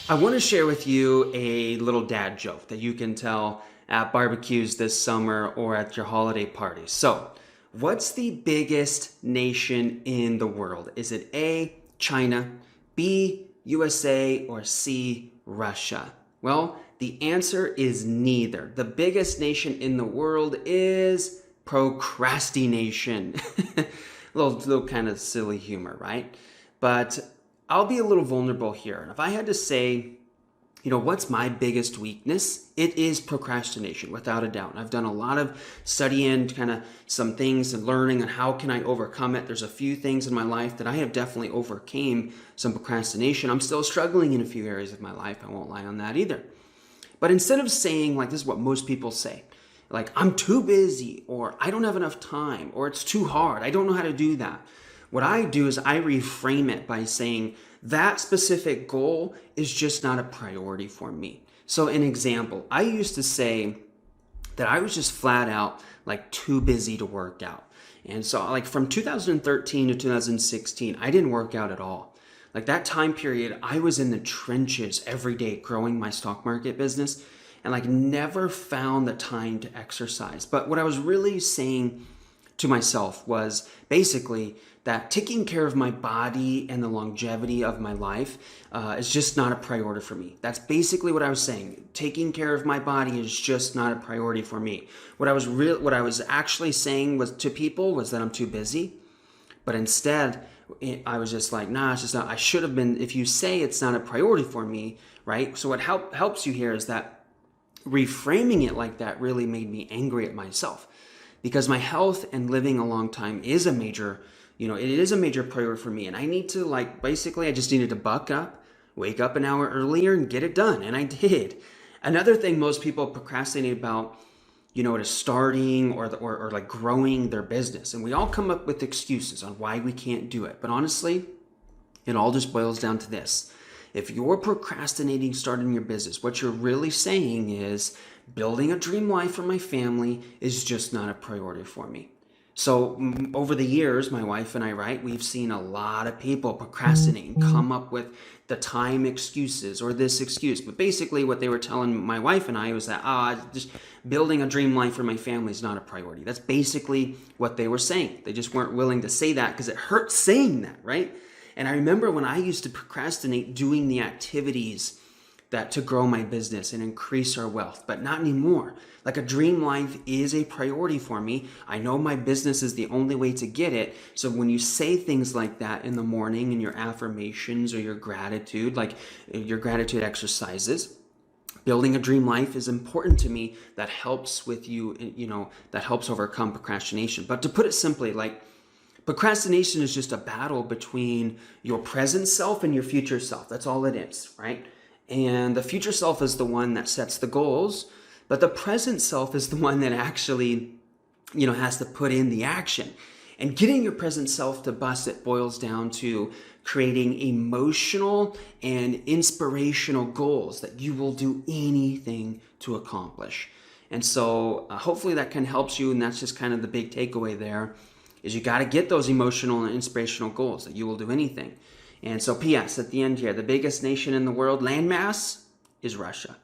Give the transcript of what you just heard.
I want to share with you a little dad joke that you can tell at barbecues this summer or at your holiday parties. So, what's the biggest nation in the world? Is it A, China, B, USA, or C, Russia? Well, the answer is neither. The biggest nation in the world is procrastination. little kind of silly humor, right? But I'll be a little vulnerable here. And if I had to say, what's my biggest weakness? It is procrastination, without a doubt. I've done a lot of studying, kind of some things and learning on how can I overcome it. There's a few things in my life that I have definitely overcame some procrastination. I'm still struggling in a few areas of my life. I won't lie on that either. But instead of saying, like, this is what most people say, like, I'm too busy, or I don't have enough time, or it's too hard, I don't know how to do that. What I do is I reframe it by saying that specific goal is just not a priority for me. So an example, I used to say that I was just flat out like too busy to work out. And so like from 2013 to 2016, I didn't work out at all. Like that time period, I was in the trenches every day growing my stock market business and like never found the time to exercise. But what I was really saying to myself was basically that taking care of my body and the longevity of my life is just not a priority for me. That's basically what I was saying. Taking care of my body is just not a priority for me. What I was actually saying was to people was that I'm too busy, but instead I was just like, nah, it's just not. I should have been. If you say it's not a priority for me, right? So what helps you here is that reframing it like that really made me angry at myself, because my health and living a long time is a major, it is a major priority for me. And I need to I just needed to buck up, wake up an hour earlier and get it done. And I did. Another thing most people procrastinate about, is starting or like growing their business. And we all come up with excuses on why we can't do it. But honestly, it all just boils down to this. If you're procrastinating starting your business, what you're really saying is building a dream life for my family is just not a priority for me. So over the years, my wife and I, right, we've seen a lot of people procrastinating, come up with the time excuses or this excuse. But basically what they were telling my wife and I was that, just building a dream life for my family is not a priority. That's basically what they were saying. They just weren't willing to say that because it hurts saying that, right? And I remember when I used to procrastinate doing the activities that to grow my business and increase our wealth, but not anymore. Like a dream life is a priority for me. I know my business is the only way to get it. So when you say things like that in the morning in your affirmations or your gratitude, like your gratitude exercises, building a dream life is important to me. That helps with you, that helps overcome procrastination. But to put it simply, like procrastination is just a battle between your present self and your future self. That's all it is, right? And the future self is the one that sets the goals, but the present self is the one that actually, has to put in the action. And getting your present self to bust it boils down to creating emotional and inspirational goals that you will do anything to accomplish. And so hopefully that can help you. And that's just kind of the big takeaway there is you got to get those emotional and inspirational goals that you will do anything. And so P.S. at the end here, the biggest nation in the world, landmass, is Russia.